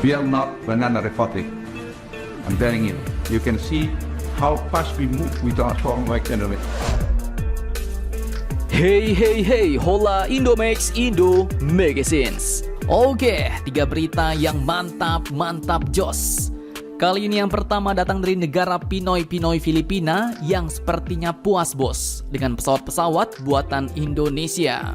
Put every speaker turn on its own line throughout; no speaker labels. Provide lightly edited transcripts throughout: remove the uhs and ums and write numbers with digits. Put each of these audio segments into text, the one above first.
We are not banana republic. I'm telling you. You can see how fast we move. We transform like Indonesia.
Hey, hola Indomax Indo Magazines. Oke, 3 berita yang mantap jos. Kali ini yang pertama datang dari negara Pinoy Filipina yang sepertinya puas bos dengan pesawat-pesawat buatan Indonesia.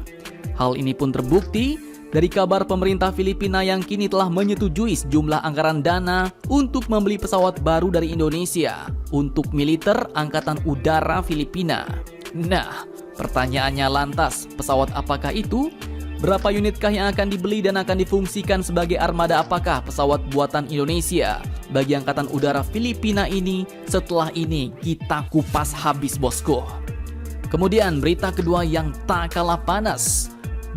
Hal ini pun terbukti dari kabar pemerintah Filipina yang kini telah menyetujui sejumlah anggaran dana untuk membeli pesawat baru dari Indonesia untuk militer Angkatan Udara Filipina. Nah, pertanyaannya lantas, pesawat apakah itu? Berapa unitkah yang akan dibeli dan akan difungsikan sebagai armada apakah pesawat buatan Indonesia bagi Angkatan Udara Filipina ini? Setelah ini kita kupas habis bosku. Kemudian berita kedua yang tak kalah panas.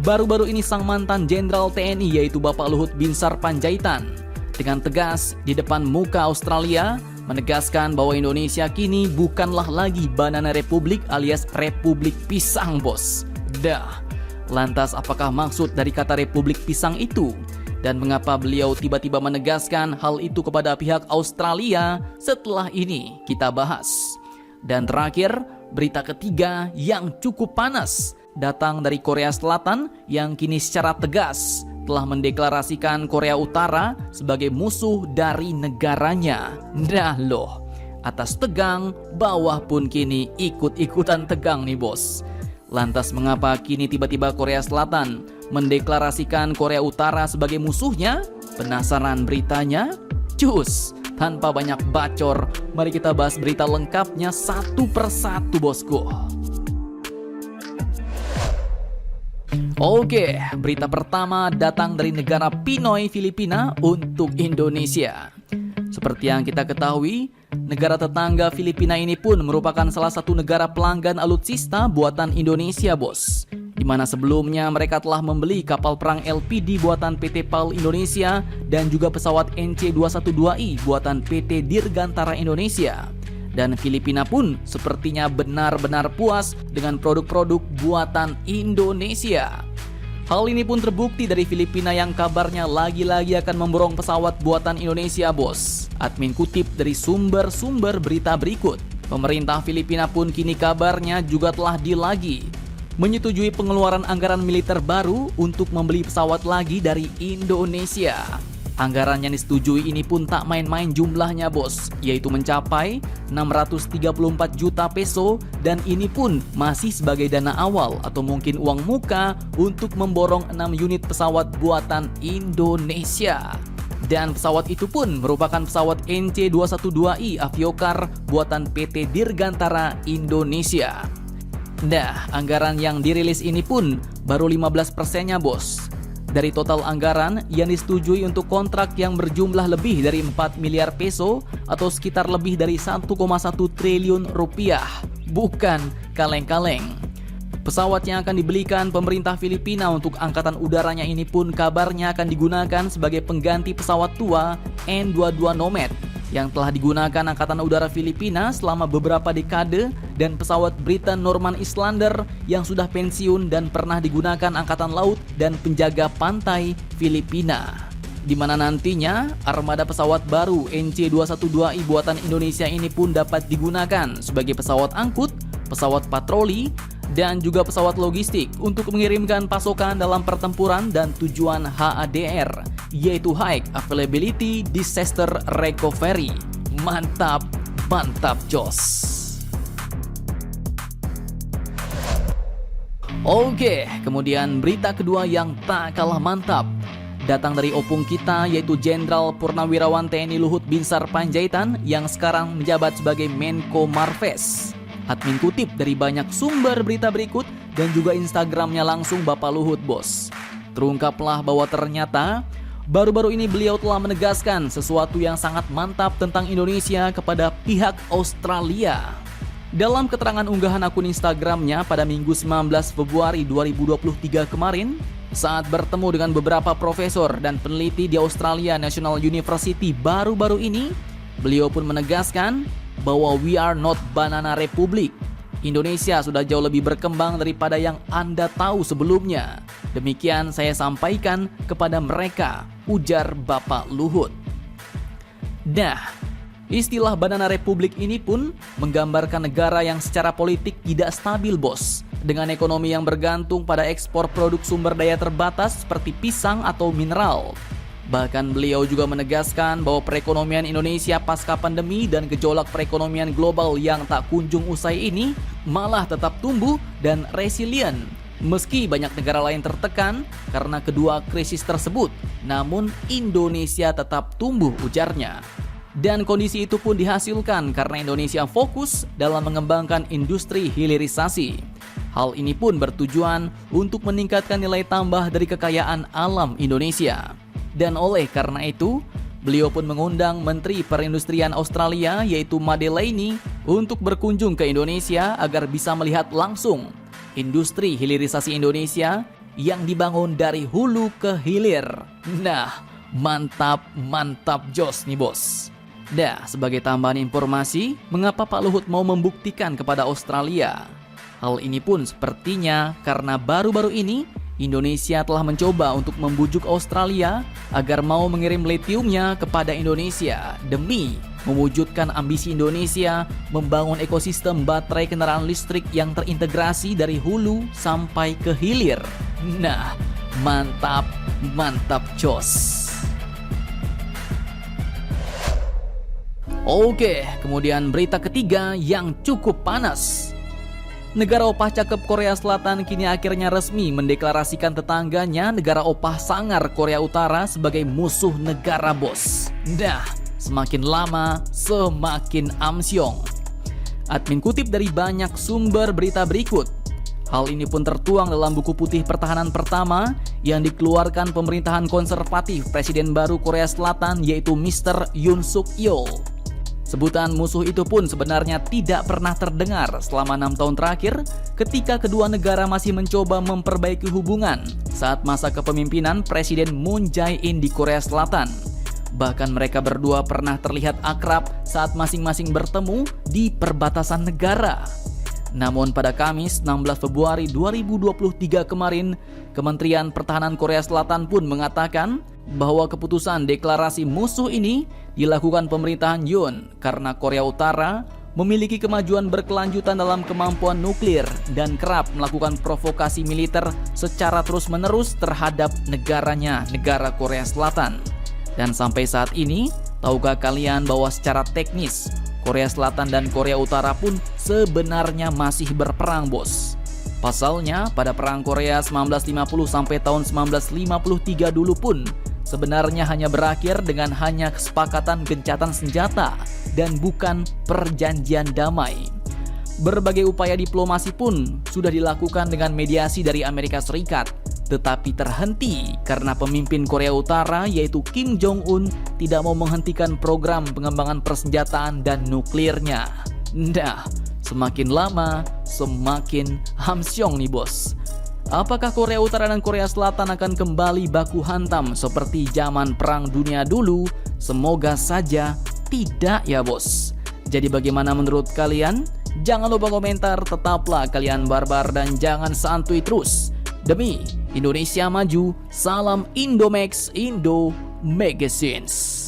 Baru-baru ini sang mantan Jenderal TNI yaitu Bapak Luhut Binsar Panjaitan dengan tegas di depan muka Australia menegaskan bahwa Indonesia kini bukanlah lagi Banana Republik alias Republik Pisang bos. Dah, lantas apakah maksud dari kata Republik Pisang itu? Dan mengapa beliau tiba-tiba menegaskan hal itu kepada pihak Australia? Setelah ini kita bahas. Dan terakhir, berita ketiga yang cukup panas datang dari Korea Selatan yang kini secara tegas telah mendeklarasikan Korea Utara sebagai musuh dari negaranya. Nah loh, atas tegang, bawah pun kini ikut-ikutan tegang nih bos. Lantas mengapa kini tiba-tiba Korea Selatan mendeklarasikan Korea Utara sebagai musuhnya? Penasaran beritanya? Cus, tanpa banyak bacor, mari kita bahas berita lengkapnya satu persatu bosku. Oke, berita pertama datang dari negara Pinoy Filipina untuk Indonesia. Seperti yang kita ketahui, negara tetangga Filipina ini pun merupakan salah satu negara pelanggan alutsista buatan Indonesia bos. Di mana sebelumnya mereka telah membeli kapal perang LPD buatan PT PAL Indonesia dan juga pesawat NC-212I buatan PT Dirgantara Indonesia. Dan Filipina pun sepertinya benar-benar puas dengan produk-produk buatan Indonesia. Hal ini pun terbukti dari Filipina yang kabarnya lagi-lagi akan memborong pesawat buatan Indonesia bos. Admin kutip dari sumber-sumber berita berikut. Pemerintah Filipina pun kini kabarnya juga telah menyetujui pengeluaran anggaran militer baru untuk membeli pesawat lagi dari Indonesia. Anggaran yang disetujui ini pun tak main-main jumlahnya bos, yaitu mencapai 634 juta peso dan ini pun masih sebagai dana awal atau mungkin uang muka untuk memborong 6 unit pesawat buatan Indonesia. Dan pesawat itu pun merupakan pesawat NC-212I Aviokar buatan PT Dirgantara Indonesia. Nah, anggaran yang dirilis ini pun baru 15%-nya bos. Dari total anggaran yang disetujui untuk kontrak yang berjumlah lebih dari 4 miliar peso atau sekitar lebih dari 1,1 triliun rupiah. Bukan kaleng-kaleng. Pesawat yang akan dibelikan pemerintah Filipina untuk angkatan udaranya ini pun kabarnya akan digunakan sebagai pengganti pesawat tua N-22 Nomad yang telah digunakan Angkatan Udara Filipina selama beberapa dekade dan pesawat Britain Norman Islander yang sudah pensiun dan pernah digunakan Angkatan Laut dan Penjaga Pantai Filipina. Di mana nantinya armada pesawat baru NC-212I buatan Indonesia ini pun dapat digunakan sebagai pesawat angkut, pesawat patroli, dan juga pesawat logistik untuk mengirimkan pasokan dalam pertempuran dan tujuan HADR, yaitu High Availability Disaster Recovery. Mantap jos. Oke, kemudian berita kedua yang tak kalah mantap datang dari opung kita yaitu Jenderal Purnawirawan TNI Luhut Binsar Panjaitan yang sekarang menjabat sebagai Menko Marves. Admin kutip dari banyak sumber berita berikut dan juga Instagramnya langsung Bapak Luhut bos. Terungkaplah bahwa ternyata baru-baru ini beliau telah menegaskan sesuatu yang sangat mantap tentang Indonesia kepada pihak Australia. Dalam keterangan unggahan akun Instagramnya pada Minggu 19 Februari 2023 kemarin, saat bertemu dengan beberapa profesor dan peneliti di Australia National University baru-baru ini, beliau pun menegaskan bahwa we are not Banana Republic. Indonesia sudah jauh lebih berkembang daripada yang Anda tahu sebelumnya. Demikian saya sampaikan kepada mereka, ujar Bapak Luhut. Nah, istilah Banana Republik ini pun menggambarkan negara yang secara politik tidak stabil, bos. Dengan ekonomi yang bergantung pada ekspor produk sumber daya terbatas seperti pisang atau mineral. Bahkan beliau juga menegaskan bahwa perekonomian Indonesia pasca pandemi dan gejolak perekonomian global yang tak kunjung usai ini malah tetap tumbuh dan resilient. Meski banyak negara lain tertekan karena kedua krisis tersebut, namun Indonesia tetap tumbuh, ujarnya. Dan kondisi itu pun dihasilkan karena Indonesia fokus dalam mengembangkan industri hilirisasi. Hal ini pun bertujuan untuk meningkatkan nilai tambah dari kekayaan alam Indonesia. Dan oleh karena itu, beliau pun mengundang Menteri Perindustrian Australia yaitu Madeleine untuk berkunjung ke Indonesia agar bisa melihat langsung industri hilirisasi Indonesia yang dibangun dari hulu ke hilir. Nah, mantap jos nih bos. Nah, sebagai tambahan informasi, mengapa Pak Luhut mau membuktikan kepada Australia? Hal ini pun sepertinya karena baru-baru ini Indonesia telah mencoba untuk membujuk Australia agar mau mengirim litiumnya kepada Indonesia demi mewujudkan ambisi Indonesia membangun ekosistem baterai kendaraan listrik yang terintegrasi dari hulu sampai ke hilir. Nah, mantap jos. Oke, kemudian berita ketiga yang cukup panas. Negara opah cakep Korea Selatan kini akhirnya resmi mendeklarasikan tetangganya negara opah sangar Korea Utara sebagai musuh negara, bos. Nah, semakin lama semakin amsyong. Admin kutip dari banyak sumber berita berikut. Hal ini pun tertuang dalam buku putih pertahanan pertama yang dikeluarkan pemerintahan konservatif Presiden baru Korea Selatan yaitu Mr. Yoon Suk Yeol. Sebutan musuh itu pun sebenarnya tidak pernah terdengar selama 6 tahun terakhir ketika kedua negara masih mencoba memperbaiki hubungan saat masa kepemimpinan Presiden Moon Jae-in di Korea Selatan. Bahkan mereka berdua pernah terlihat akrab saat masing-masing bertemu di perbatasan negara. Namun pada Kamis 16 Februari 2023 kemarin, Kementerian Pertahanan Korea Selatan pun mengatakan bahwa keputusan deklarasi musuh ini dilakukan pemerintahan Yoon karena Korea Utara memiliki kemajuan berkelanjutan dalam kemampuan nuklir dan kerap melakukan provokasi militer secara terus-menerus terhadap negaranya, negara Korea Selatan. Dan sampai saat ini, tahukah kalian bahwa secara teknis Korea Selatan dan Korea Utara pun sebenarnya masih berperang, bos. Pasalnya, pada perang Korea 1950 sampai tahun 1953 dulu pun sebenarnya hanya berakhir dengan hanya kesepakatan gencatan senjata dan bukan perjanjian damai. Berbagai upaya diplomasi pun sudah dilakukan dengan mediasi dari Amerika Serikat, tetapi terhenti karena pemimpin Korea Utara yaitu Kim Jong-un tidak mau menghentikan program pengembangan persenjataan dan nuklirnya. Nah, semakin lama semakin hamsyong nih, bos. Apakah Korea Utara dan Korea Selatan akan kembali baku hantam seperti zaman Perang Dunia dulu? Semoga saja tidak ya, bos. Jadi bagaimana menurut kalian? Jangan lupa komentar, tetaplah kalian barbar dan jangan santuy terus. Demi Indonesia maju, salam Indomax Indo Magazines.